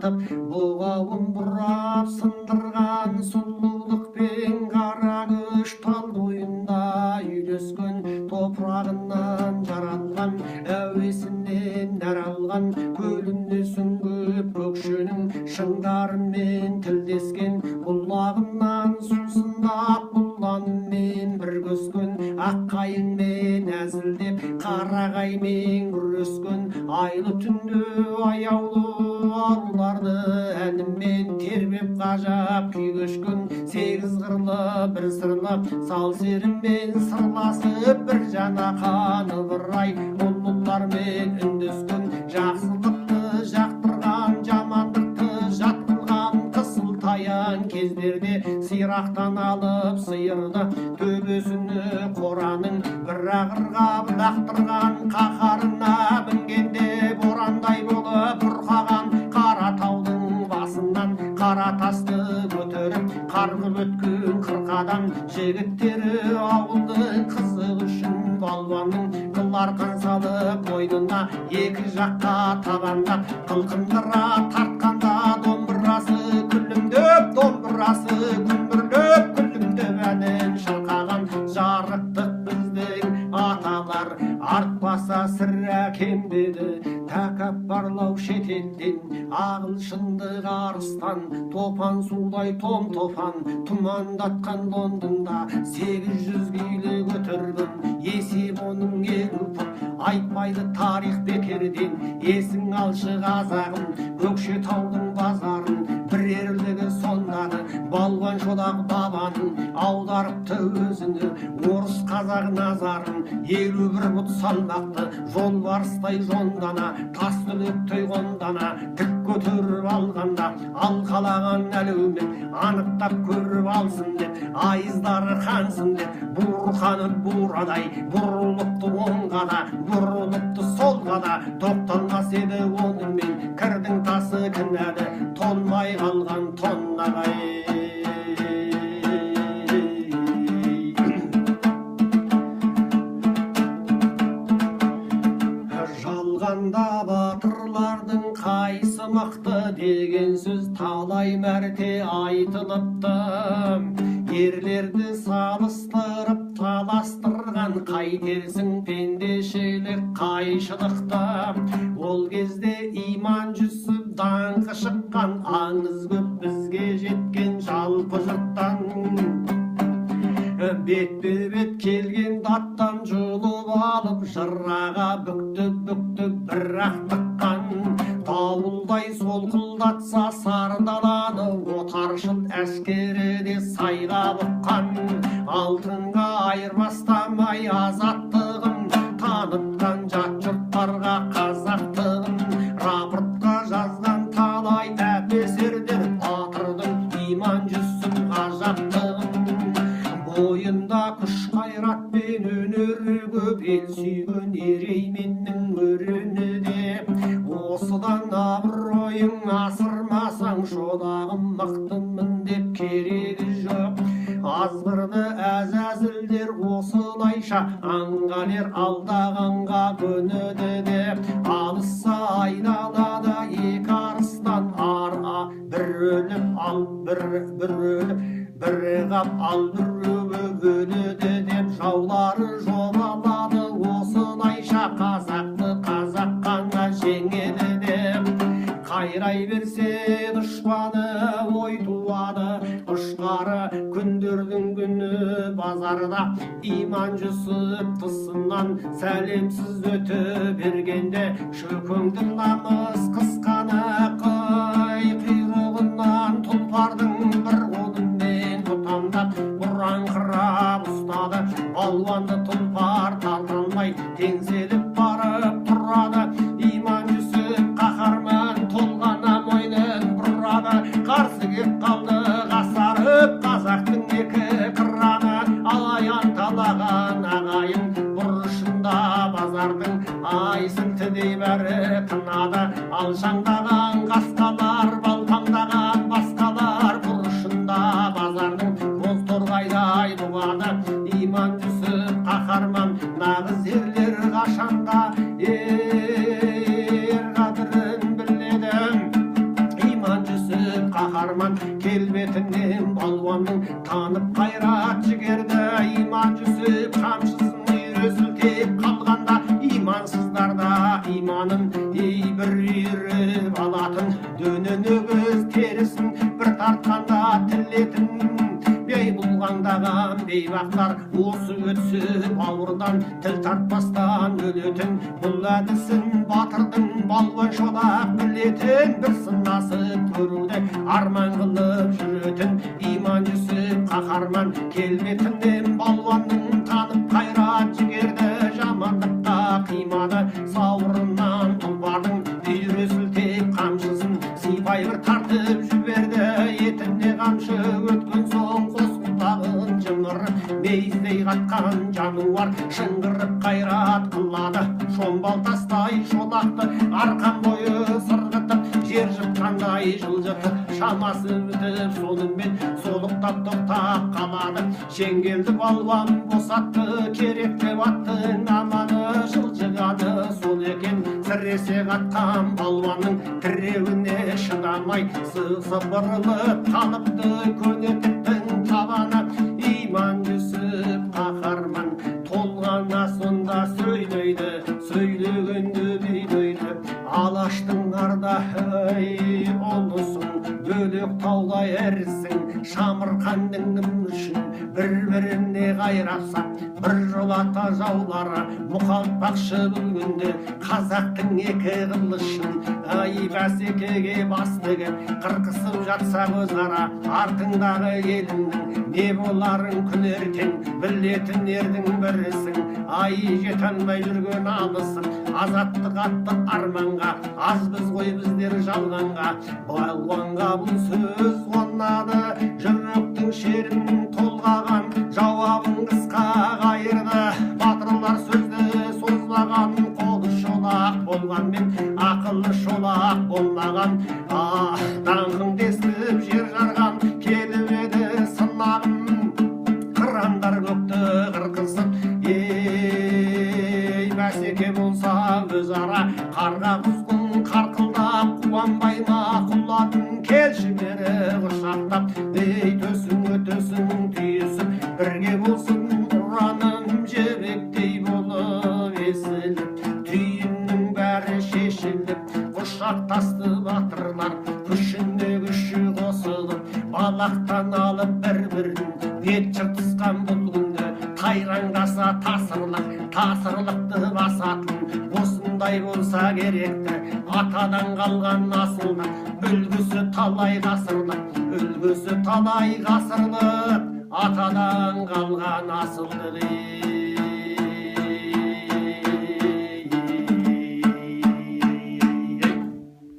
тартып бұғауын бұрап сындырған сұлулықпен қара көш тал бойында үйлескен топырағынан жаралған әуесінен нәр алған көлінде сүңгіп көкшенің шыңдарымен тілдескен бұлағынан сусындап бұланмен бір көскен аққайыңмен әзілдеп қарағаймен күрескен айлы түнде аяулы аруларды әнімен тербеп ғажап күй кешкен сегіз қырлы бір сырлы сал серіммен сырласып бір жана қаны ыбырай ұлылармен үндескен жақсылықты жақтырған жамандықты жат қылған қысылтаяң кездерде сирақтан алып сиырды төбесіне қораның бір ақырғап лақтырған қаһарына мінгенде борандай болып бұрқаған қара таудың басынан қара тасты көтеріп қарғып өткен қырқадан жігіттері ауылдың қызық үшін балуанның қыл арқан салып мойнына екі жаққа табандап қылқындыра тартқанда домбырасы күлімдеп күлімдеп әнін шырқаған жарықтық біздің аталар артпаса сірә кембеді тәкаппарлау шетелден ағылшындық арыстан топан судай том топан тұмандатқан Лондонда 800 килі көтерген есеп оның 50 пұт айтпайды тарих бекерден есің алшы қазағым Көкшетаудың базарын бір ерлігі сондағы балуан шолақ бабаның аударыпты өзіні орыс қазақ назарын 51 бұт салмақты жолбарыстай жондана тас түлектей қондана тік көтеріп алғанда алқалаған әлеумет анықтап көріп алсын деп айыздары қансын деп буырқанып бурадай бұрылыпты оңға да бұрылыпты солға да тоқталмас еді онымен кірдің тасы кінәлі толмай қалған тоннағай жалғанда батырлардың қайсы мықты деген сөз талай мәрте айтылыпты ерлерді салыстырып таластырған қайтерсің пендешілік қайшылықты ол кезде иман жүсіп даңқы шыққан аңыз көп бізге жеткен жалпы жұрттан бетпе бет келген даттан жұлып алып жыраға бүктіп бір-ақ тыққан дауылдай солқылдатса сары даланы отаршыл әскері де сайға бұққан алтынға айырбастамай азаттығын танытқан жат жұрттарға қазақтығын рапортқа жазған талай әпесердер батырдың иман жүсіп ғажаптығын бойында күш қайратпен өнері көп ел сүйген ерейменнің өрені деп осыдан абыройың асырмасаң шолағым мықтымын деп керегі жоқ азғырды әзәзілдер осылайша аңғалер алдағанға көнеді деп алысса айналада екі арыстан арға бір өліп ал бір өліп бір қап ал бір өледі деп жаулары жобалады осылайша қазақты қазақ қана жеңеді деп қайрай берсе дұшпаны ой туады ұшқары күндердің күні базарда иман жүсіп тысынан сәлемсіз өте бергенде шөкеңдің намыс қысқаны қай құйрығынан тұлпардың бір қолымен тұтамдап бұраңқырап ұстады балуанды тұлпар тарталмай теңселіп барып тұрады иман жүсіп қаһарман толғана мойнын бұрады қарсы кеп қалды қасарып қазақтың екі қыраны алаян талаған ағайын бұрышында базардың ай сілтідей бәрі тынады алшаңдаған қаһарман келбетінен балуанның танып қайрат жігерді иман жүсіп қамшысын үйресілтеп қалғанда имансыздарда иманын бір үйіріп алатын дөнен өгіз терісін бір тартқанда тілетін бей бұлғаңдаған бейбақтар осы өтсе бауырдан тіл тартпастан өлетін бұл әдісін батырдың балуан шолақ білетін бір сынасып көруді арман қылып жүретін иман жүсіп қаһарман келбетінен балуанның танып қайрат жігерді жамандыққа қимады сауырынан тұлпардың үйресілтеп қамшысын сипай бір тартып жіберді етіне қамшы өткен соң қос құлағын жымырып мейіздей қатқан жануар шыңғырып қайрат қылады шомбал тастай шолақты арқан бойы сырғытып жер жыртқандай жылжытып шамасы бітіп сонымен солықтап тоқтап қалады шеңгелді балуан босатты керек деп аттың аманы жылжығаны сол екен сіресе қатқан балуанның тіреуіне шыдамай сыбырылып қалыпты көнетіктің табаны иман жүсіп қаһарман толғана сонда сөйлейді сөйлегенде билейді алаштың ардағай ұлысың бөлек таулай әрісің шамырқандың үшін бір-біріне қайрапса бір жолата жаулары мұқалтпақшы бүгінде қазақтың екі қылышын ай бәсекеге бас тігіп қырқысып жатса өзара артыңдағы еліңнің не боларын күн ертең білетін ердің бірісің ай жете алмай жүрген алысың азаттық атты арманға азбыз ғой біздер жалғанға балуанға бұл сөз қонады жүректің шерін толғаған жауабын қысқа қайырды батырлар сөзді созбаған қолы шолақ болғанмен ақылы шолақ болмаған даңқыңды естіп жер жарған келіп еді сынағым қырандар көкті қырқысып ей бәсеке болса өзара қарға құзғын қарқылдап қуанбай ма құлатын келші бері құшақтап ей төсің өтесің түйісіп бірге болсын ұраным жебектей болып есіліп түйіннің бәрі шешіліп құшақтасты батырлар күшіне күші қосылып балақтан алып бір-бірін бет жыртысқан бұл күнді тайраңдаса тасырлықты басатын осындай болса керекті атадан қалған асылдық үлгісі талай ғасырлық атадан қалған асылдық